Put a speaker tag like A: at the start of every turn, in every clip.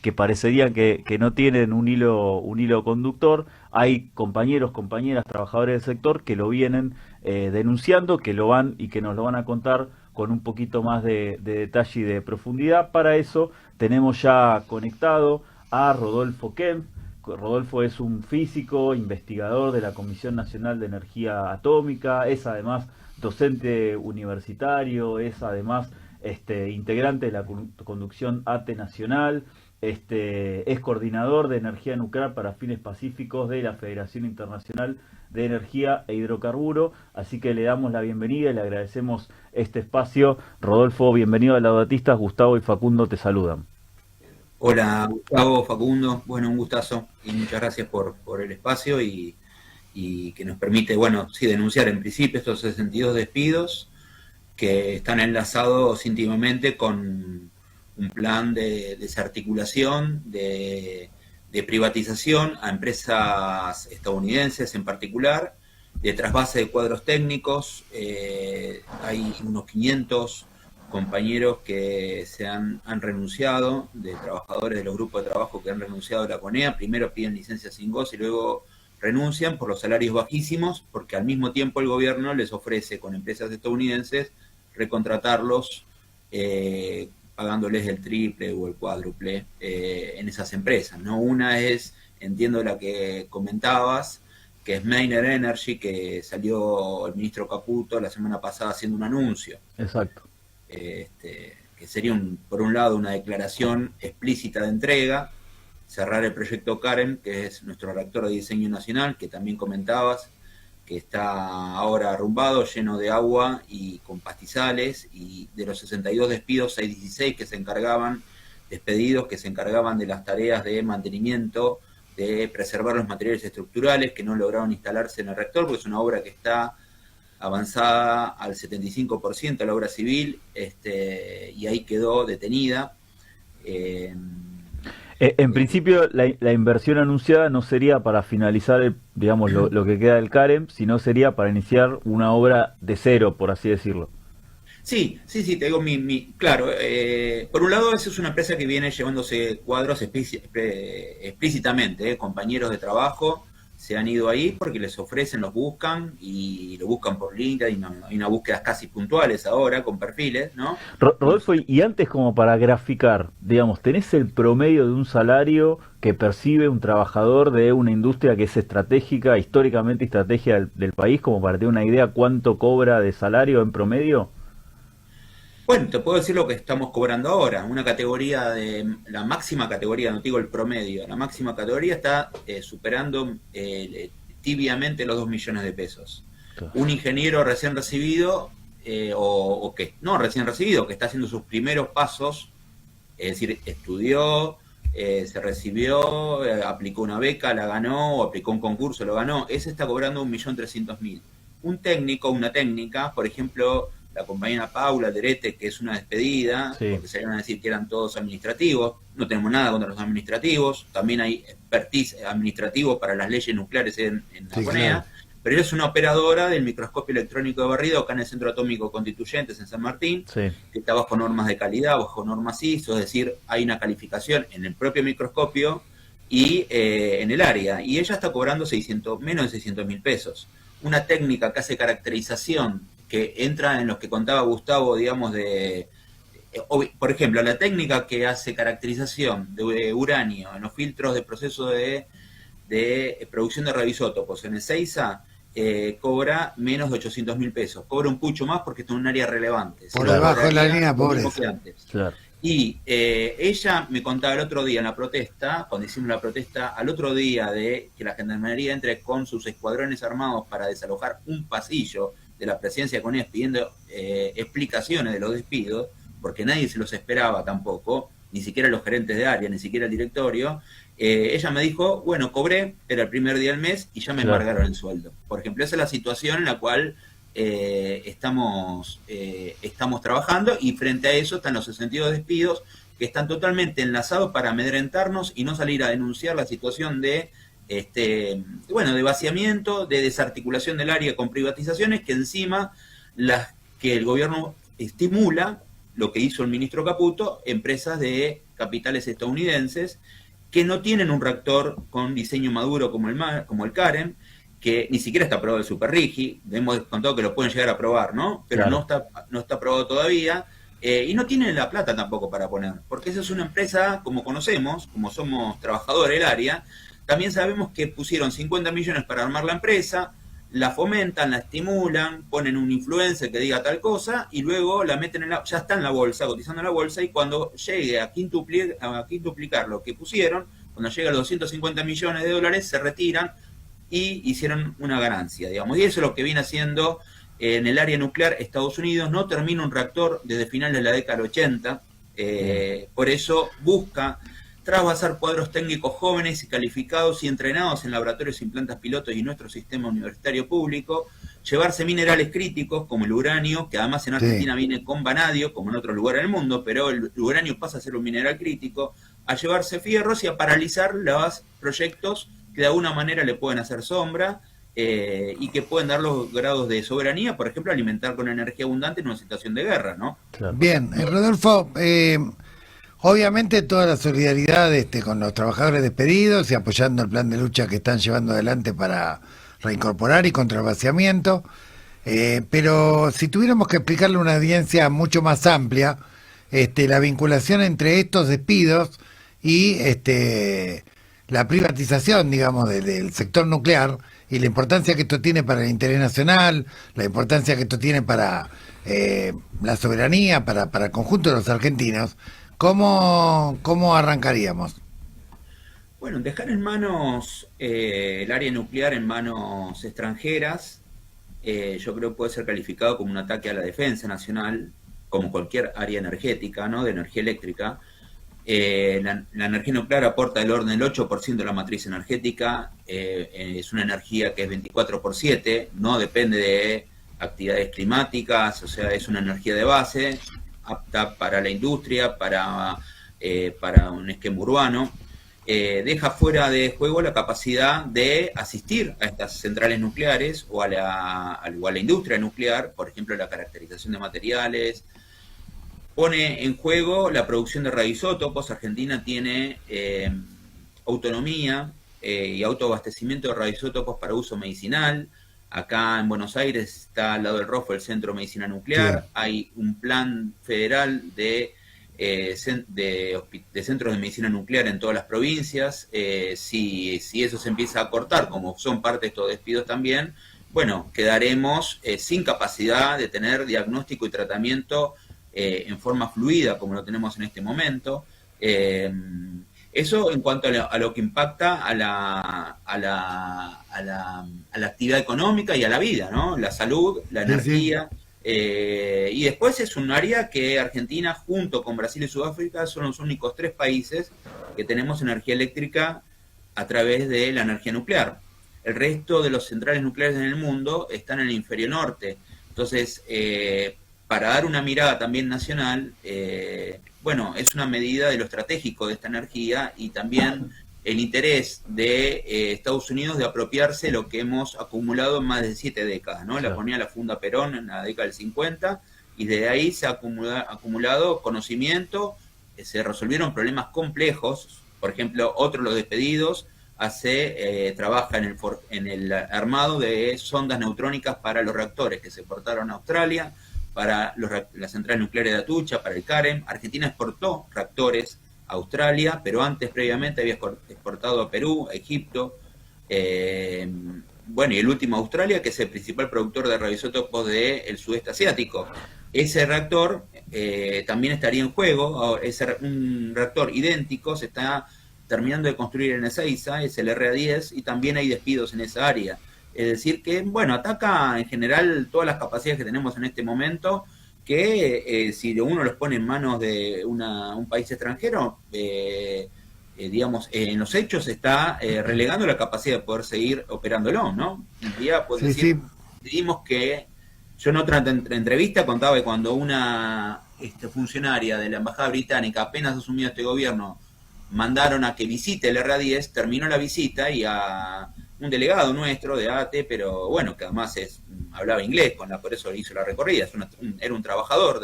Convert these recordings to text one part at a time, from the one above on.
A: que parecerían que no tienen un hilo conductor. Hay compañeros, compañeras, trabajadores del sector que lo vienen denunciando, que lo van y que nos lo van a contar con un poquito más de detalle y de profundidad. Para eso tenemos ya conectado a Rodolfo Kempf. Rodolfo es un físico, investigador de la Comisión Nacional de Energía Atómica, es además docente universitario, es además integrante de la conducción ATE Nacional, es coordinador de energía nuclear para fines pacíficos de la Federación Internacional de Energía e Hidrocarburo, así que le damos la bienvenida y le agradecemos este espacio. Rodolfo, bienvenido a Laudatistas. Gustavo y Facundo te saludan.
B: Hola Gustavo, Facundo, bueno, un gustazo y muchas gracias por el espacio y que nos permite, bueno, sí, denunciar en principio estos 62 despidos que están enlazados íntimamente con un plan de desarticulación, de privatización a empresas estadounidenses en particular, de trasvase de cuadros técnicos. Hay unos 500 compañeros que han renunciado, de trabajadores de los grupos de trabajo que han renunciado a la CONEA. Primero piden licencia sin goce y luego renuncian por los salarios bajísimos, porque al mismo tiempo el gobierno les ofrece con empresas estadounidenses recontratarlos, pagándoles el triple o el cuádruple en esas empresas, ¿no? Una es, entiendo la que comentabas, que es Mainer Energy, que salió el ministro Caputo la semana pasada haciendo un anuncio.
A: Exacto.
B: Que sería, por un lado, una declaración explícita de entrega, cerrar el proyecto Karen, que es nuestro reactor de diseño nacional, que también comentabas, que está ahora arrumbado, lleno de agua y con pastizales, y de los 62 despidos hay 16 que se encargaban, despedidos, que se encargaban de las tareas de mantenimiento, de preservar los materiales estructurales que no lograron instalarse en el reactor, porque es una obra que está avanzada al 75% la obra civil, y ahí quedó detenida.
A: En principio, la inversión anunciada no sería para finalizar, digamos, lo que queda del CAREM, sino sería para iniciar una obra de cero, por así decirlo.
B: Sí, te digo, claro, por un lado, esa es una empresa que viene llevándose cuadros explícitamente, compañeros de trabajo se han ido ahí porque les ofrecen, los buscan y lo buscan por LinkedIn. Hay unas búsquedas casi puntuales ahora con perfiles, ¿no?
A: Rodolfo, y antes como para graficar, digamos, ¿tenés el promedio de un salario que percibe un trabajador de una industria que es estratégica, históricamente estratégica del país, como para tener una idea cuánto cobra de salario en promedio?
B: Bueno, te puedo decir lo que estamos cobrando ahora. Una categoría la máxima categoría, no te digo el promedio, la máxima categoría está superando tibiamente los 2 millones de pesos.
A: Claro.
B: Un ingeniero recién recibido, o que no recién recibido, que está haciendo sus primeros pasos, es decir, estudió, se recibió, aplicó una beca, la ganó, o aplicó un concurso, lo ganó, ese está cobrando 1.300.000. Un técnico, una técnica, por ejemplo, la compañera Paula Terete, que es una despedida,
A: Sí.
B: porque se iban a decir que eran todos administrativos. No tenemos nada contra los administrativos, también hay expertise administrativo para las leyes nucleares en la CONEA, claro. Pero ella es una operadora del microscopio electrónico de barrido acá en el Centro Atómico Constituyentes en San Martín,
A: Sí.
B: que está bajo normas de calidad, bajo normas ISO, es decir, hay una calificación en el propio microscopio y en el área, y ella está cobrando menos de 600.000 pesos. Una técnica que hace caracterización, que entra en los que contaba Gustavo, digamos, por ejemplo, la técnica que hace caracterización de uranio en los filtros de proceso de producción de radioisótopos en Ezeiza, cobra menos de 800.000 pesos. Cobra un pucho más porque está en un área relevante.
C: Por debajo de la línea pobreza.
A: Claro.
B: Y ella me contaba el otro día en la protesta, cuando hicimos la protesta, al otro día de que la Gendarmería entre con sus escuadrones armados para desalojar un pasillo de la presidencia con ellos pidiendo explicaciones de los despidos, porque nadie se los esperaba tampoco, ni siquiera los gerentes de área, ni siquiera el directorio. Ella me dijo, bueno, cobré, era el primer día del mes y ya me embargaron el sueldo. Por ejemplo, esa es la situación en la cual estamos trabajando, y frente a eso están los 62 despidos que están totalmente enlazados para amedrentarnos y no salir a denunciar la situación de de vaciamiento, de desarticulación del área con privatizaciones que encima las que el gobierno estimula lo que hizo el ministro Caputo, empresas de capitales estadounidenses que no tienen un reactor con diseño maduro como el CAREM, que ni siquiera está aprobado el Super Rigi, hemos contado que lo pueden llegar a aprobar, ¿no? Pero
A: Claro.
B: no está aprobado todavía, y no tienen la plata tampoco para poner, porque esa es una empresa, como conocemos, como somos trabajadores del área, también sabemos que pusieron 50 millones para armar la empresa, la fomentan, la estimulan, ponen un influencer que diga tal cosa y luego la meten ya está en la bolsa, cotizando en la bolsa, y cuando llegue a quintuplicar lo que pusieron, cuando llegue a los 250 millones de dólares, se retiran y hicieron una ganancia, digamos. Y eso es lo que viene haciendo en el área nuclear Estados Unidos. No termina un reactor desde finales de la década del 80, por eso busca trasvasar cuadros técnicos jóvenes y calificados y entrenados en laboratorios y plantas pilotos y nuestro sistema universitario público, llevarse minerales críticos como el uranio, que además en Argentina viene con vanadio, como en otros lugares del mundo, pero el uranio pasa a ser un mineral crítico, a llevarse fierros y a paralizar los proyectos que de alguna manera le pueden hacer sombra, y que pueden dar los grados de soberanía, por ejemplo, alimentar con energía abundante en una situación de guerra, ¿no?
A: Claro.
C: Bien, Rodolfo, obviamente toda la solidaridad con los trabajadores despedidos y apoyando el plan de lucha que están llevando adelante para reincorporar y contra el vaciamiento, pero si tuviéramos que explicarle a una audiencia mucho más amplia la vinculación entre estos despidos y la privatización, digamos, del sector nuclear y la importancia que esto tiene para el interés nacional, la importancia que esto tiene para la soberanía, para el conjunto de los argentinos, ¿cómo arrancaríamos?
B: Bueno, dejar en manos el área nuclear en manos extranjeras, yo creo que puede ser calificado como un ataque a la defensa nacional, como cualquier área energética, ¿no? De energía eléctrica. La energía nuclear aporta el orden del 8% de la matriz energética, es una energía que es 24/7, no depende de actividades climáticas, o sea, es una energía de base, apta para la industria, para un esquema urbano. Deja fuera de juego la capacidad de asistir a estas centrales nucleares o a la industria nuclear, por ejemplo, la caracterización de materiales. Pone en juego la producción de radioisótopos. Argentina tiene autonomía y autoabastecimiento de radioisótopos para uso medicinal. Acá en Buenos Aires está al lado del ROFO el Centro de Medicina Nuclear. Sí. Hay un plan federal de centros de medicina nuclear en todas las provincias. Si eso se empieza a cortar, como son parte de estos despidos también, bueno, quedaremos sin capacidad de tener diagnóstico y tratamiento en forma fluida como lo tenemos en este momento. Eso en cuanto a lo que impacta a la actividad económica y a la vida, ¿no? La salud, la energía. Sí. Y después es un área que Argentina, junto con Brasil y Sudáfrica, son los únicos 3 países que tenemos energía eléctrica a través de la energía nuclear. El resto de las centrales nucleares en el mundo están en el hemisferio norte. Entonces, para dar una mirada también nacional, bueno, es una medida de lo estratégico de esta energía y también el interés de Estados Unidos de apropiarse lo que hemos acumulado en más de 7 décadas, ¿no? La ponía la funda Perón en la década del 50 y desde ahí se ha acumulado conocimiento, se resolvieron problemas complejos. Por ejemplo, otro de los despedidos trabaja en el armado de sondas neutrónicas para los reactores que se exportaron a Australia, para las centrales nucleares de Atucha, para el CAREM. Argentina exportó reactores a Australia, pero antes, previamente, había exportado a Perú, a Egipto, bueno, y el último a Australia, que es el principal productor de radioisótopos del sudeste asiático. Ese reactor también estaría en juego. Es un reactor idéntico, se está terminando de construir en Ezeiza, es el RA-10, y también hay despidos en esa área. Es decir que, bueno, ataca en general todas las capacidades que tenemos en este momento, que si uno los pone en manos de un país extranjero, digamos, en los hechos está relegando la capacidad de poder seguir operándolo, ¿no? Un día, pues, decir, decidimos que, yo en otra entrevista contaba que cuando una funcionaria de la Embajada Británica apenas asumió este gobierno, mandaron a que visite el RA-10, terminó la visita y a un delegado nuestro de ATE, pero bueno, que además hablaba inglés, por eso hizo la recorrida, era un trabajador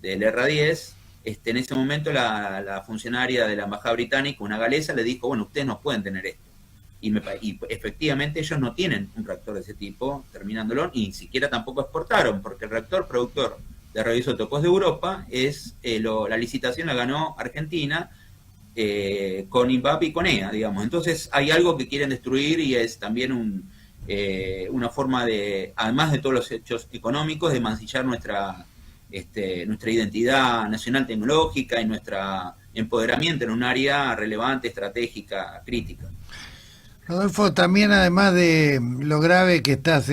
B: del ERA-10, en ese momento la funcionaria de la embajada británica, una galesa, le dijo, bueno, ustedes no pueden tener esto. Y efectivamente ellos no tienen un reactor de ese tipo, terminándolo, y ni siquiera tampoco exportaron, porque el reactor productor de radioisótopos de Europa la licitación la ganó Argentina, con INVAP y con EA, digamos. Entonces hay algo que quieren destruir y es también una forma de, además de todos los hechos económicos, de mancillar nuestra identidad nacional tecnológica y nuestro empoderamiento en un área relevante, estratégica, crítica.
C: Rodolfo, también además de lo grave que estás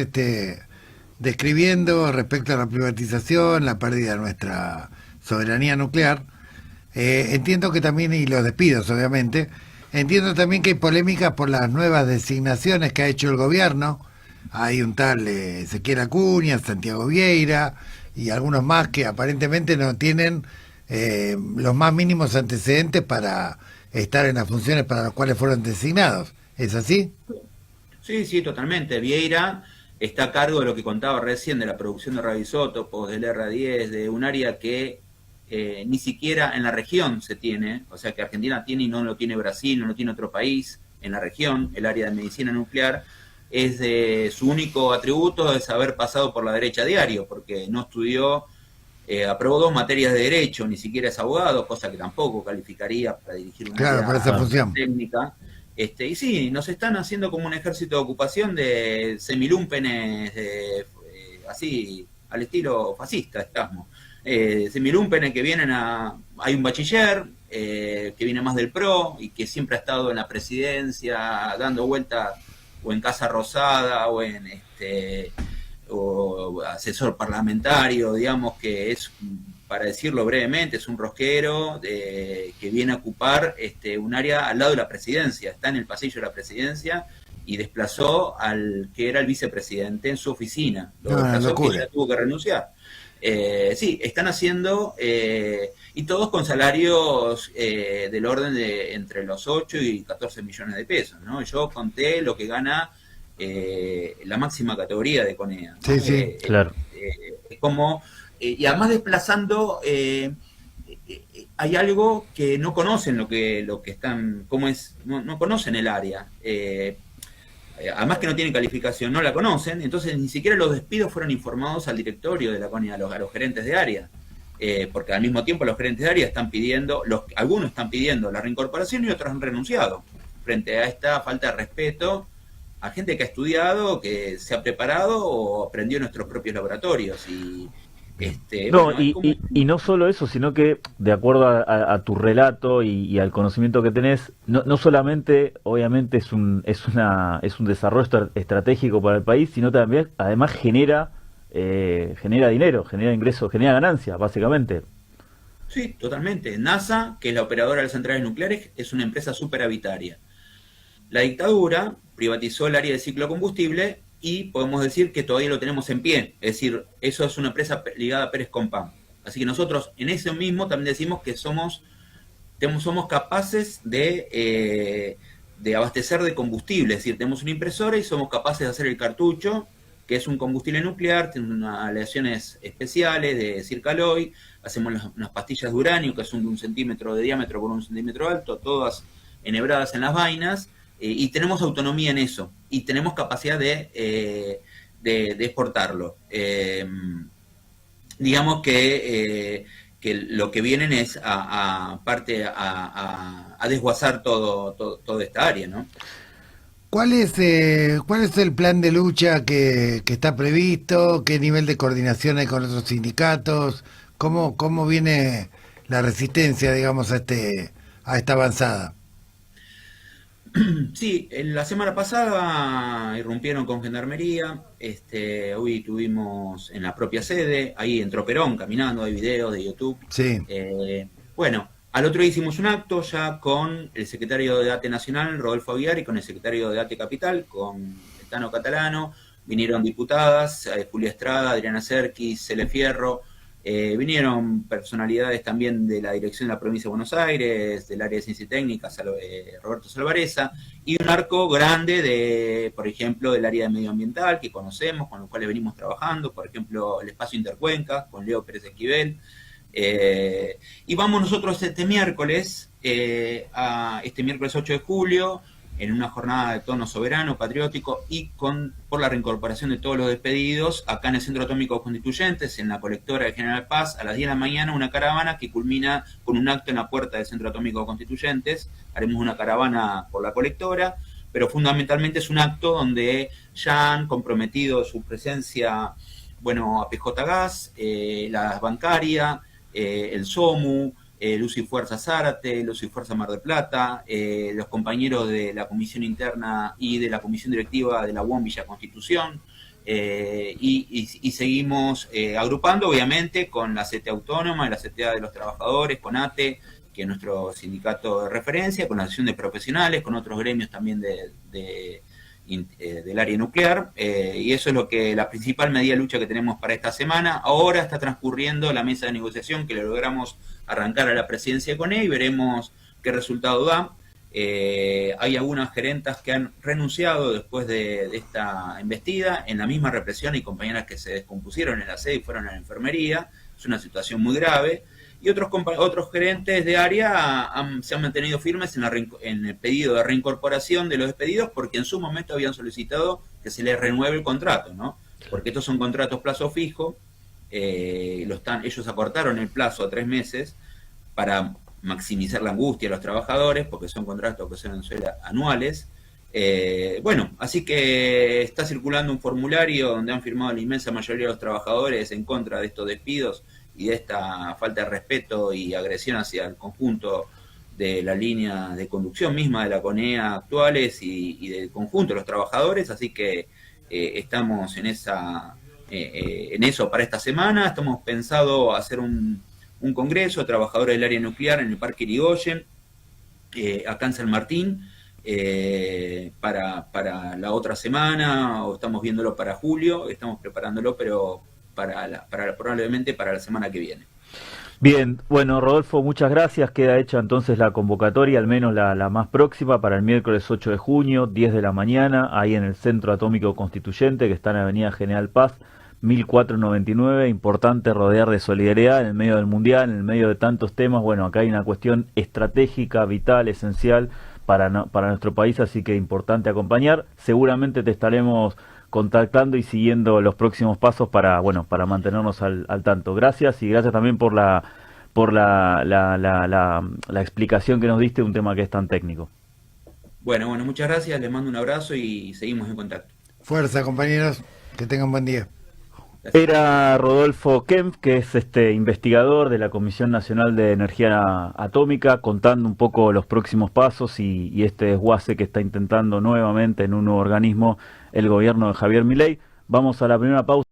C: describiendo respecto a la privatización, la pérdida de nuestra soberanía nuclear, entiendo que también, y los despidos obviamente, entiendo también que hay polémicas por las nuevas designaciones que ha hecho el gobierno. Hay un tal Ezequiel Acuña, Santiago Vieira y algunos más que aparentemente no tienen los más mínimos antecedentes para estar en las funciones para las cuales fueron designados. ¿Es así?
B: Sí, totalmente. Vieira está a cargo de lo que contaba recién, de la producción de radioisótopos, del ERA-10, de un área que ni siquiera en la región se tiene, o sea que Argentina tiene y no lo tiene Brasil, no lo tiene otro país en la región. El área de medicina nuclear es de su único atributo es haber pasado por la derecha a diario, porque no estudió, aprobó 2 materias de derecho, ni siquiera es abogado, cosa que tampoco calificaría para dirigir una
C: Claro, para esa función
B: técnica. Y sí, nos están haciendo como un ejército de ocupación de semilúmpenes, así, al estilo fascista, estamos. Semilúmpenes que vienen hay un bachiller que viene más del PRO y que siempre ha estado en la presidencia dando vueltas o en Casa Rosada o asesor parlamentario, digamos, que es, para decirlo brevemente, es un rosquero que viene a ocupar un área al lado de la presidencia, está en el pasillo de la presidencia y desplazó al que era el vicepresidente en su oficina, lo desplazó, que ya tuvo que renunciar. Sí, están haciendo, y todos con salarios del orden de entre los 8 y 14 millones de pesos, ¿no? Yo conté lo que gana la máxima categoría de CONEA, ¿no?
A: Sí, sí, claro.
B: Es como, y además desplazando, hay algo que no conocen lo que están, cómo es, no conocen el área. Además que no tienen calificación, no la conocen, entonces ni siquiera los despidos fueron informados al directorio de la CONEA, a los gerentes de área, porque al mismo tiempo los gerentes de área están pidiendo, algunos están pidiendo la reincorporación y otros han renunciado, frente a esta falta de respeto a gente que ha estudiado, que se ha preparado o aprendió en nuestros propios laboratorios.
A: Y no solo eso, sino que de acuerdo a tu relato y al conocimiento que tenés, no solamente obviamente es un desarrollo estratégico para el país, sino también además genera dinero, genera ingresos, genera ganancias, básicamente.
B: Sí, totalmente. NASA, que es la operadora de las centrales nucleares, es una empresa superavitaria. La dictadura privatizó el área de ciclo de combustible y podemos decir que todavía lo tenemos en pie. Es decir, eso es una empresa ligada a Pérez Compán. Así que nosotros en ese mismo también decimos que somos capaces de abastecer de combustible. Es decir, tenemos una impresora y somos capaces de hacer el cartucho, que es un combustible nuclear, tiene unas aleaciones especiales de Circaloy, hacemos unas pastillas de uranio que son de 1 centímetro de diámetro por 1 centímetro alto, todas enhebradas en las vainas, y tenemos autonomía en eso, y tenemos capacidad de exportarlo. Digamos que lo que vienen es a desguazar toda esta área, ¿no?
C: ¿Cuál es el plan de lucha que está previsto? ¿Qué nivel de coordinación hay con otros sindicatos? ¿Cómo viene la resistencia, digamos, a esta avanzada?
B: Sí, la semana pasada irrumpieron con Gendarmería, hoy tuvimos en la propia sede, ahí entró Perón caminando, hay videos de YouTube.
C: Sí.
B: Bueno, al otro día hicimos un acto ya con el secretario de ATE Nacional, Rodolfo Aguiar, y con el secretario de ATE Capital, con el Tano Catalano. Vinieron diputadas, Julia Estrada, Adriana Serkis, Cele Fierro. Vinieron personalidades también de la dirección de la provincia de Buenos Aires, del área de ciencia y técnica, Roberto Salvareza, y un arco grande por ejemplo, del área de medioambiental que conocemos, con los cuales venimos trabajando, por ejemplo, el espacio Intercuenca, con Leo Pérez Esquivel, Y vamos nosotros este miércoles, este miércoles 8 de julio, en una jornada de tono soberano, patriótico y por la reincorporación de todos los despedidos, acá en el Centro Atómico Constituyentes, en la colectora de General Paz, a las 10 de la mañana, una caravana que culmina con un acto en la puerta del Centro Atómico Constituyentes. Haremos una caravana por la colectora, pero fundamentalmente es un acto donde ya han comprometido su presencia, bueno, a PJ Gas, la bancaria, el SOMU, Luz y Fuerza Zárate, Luz y Fuerza Mar del Plata, los compañeros de la Comisión Interna y de la Comisión Directiva de la UOM Villa Constitución, y seguimos agrupando, obviamente, con la CTA Autónoma, la CTA de los Trabajadores, con ATE, que es nuestro sindicato de referencia, con la Asociación de Profesionales, con otros gremios también del área nuclear, y eso es la principal medida de lucha que tenemos para esta semana. Ahora está transcurriendo la mesa de negociación que le logramos arrancar a la presidencia de CONE y veremos qué resultado da. Hay algunas gerentas que han renunciado después de esta embestida. En la misma represión hay compañeras que se descompusieron en la sede y fueron a la enfermería. Es una situación muy grave. Y otros gerentes de área se han mantenido firmes en el pedido de reincorporación de los despedidos, porque en su momento habían solicitado que se les renueve el contrato, ¿no? Porque estos son contratos plazo fijo, ellos acortaron el plazo a 3 meses para maximizar la angustia de los trabajadores, porque son contratos que son anuales. Bueno, así que está circulando un formulario donde han firmado la inmensa mayoría de los trabajadores en contra de estos despidos y de esta falta de respeto y agresión hacia el conjunto de la línea de conducción misma de la CONEA actuales y del conjunto de los trabajadores. Así que estamos en eso para esta semana. Estamos pensado hacer un congreso de trabajadores del área nuclear en el Parque Irigoyen, acá en San Martín, para la otra semana, o estamos viéndolo para julio, estamos preparándolo, pero probablemente para la semana que viene.
A: Bien, bueno, Rodolfo, muchas gracias. Queda hecha entonces la convocatoria, al menos la más próxima, para el miércoles 8 de junio, 10 de la mañana, ahí en el Centro Atómico Constituyente, que está en Avenida General Paz, 1499. Importante rodear de solidaridad en el medio del Mundial, en el medio de tantos temas. Bueno, acá hay una cuestión estratégica, vital, esencial para nuestro país, así que importante acompañar. Seguramente te estaremos contactando y siguiendo los próximos pasos para mantenernos al tanto. Gracias, y gracias también por la explicación que nos diste de un tema que es tan técnico.
B: Bueno, muchas gracias, les mando un abrazo y seguimos en contacto.
C: Fuerza, compañeros, que tengan buen día.
A: Era Rodolfo Kempf, que es investigador de la Comisión Nacional de Energía Atómica, contando un poco los próximos pasos y este desguace que está intentando nuevamente en un nuevo organismo el gobierno de Javier Milei. Vamos a la primera pausa.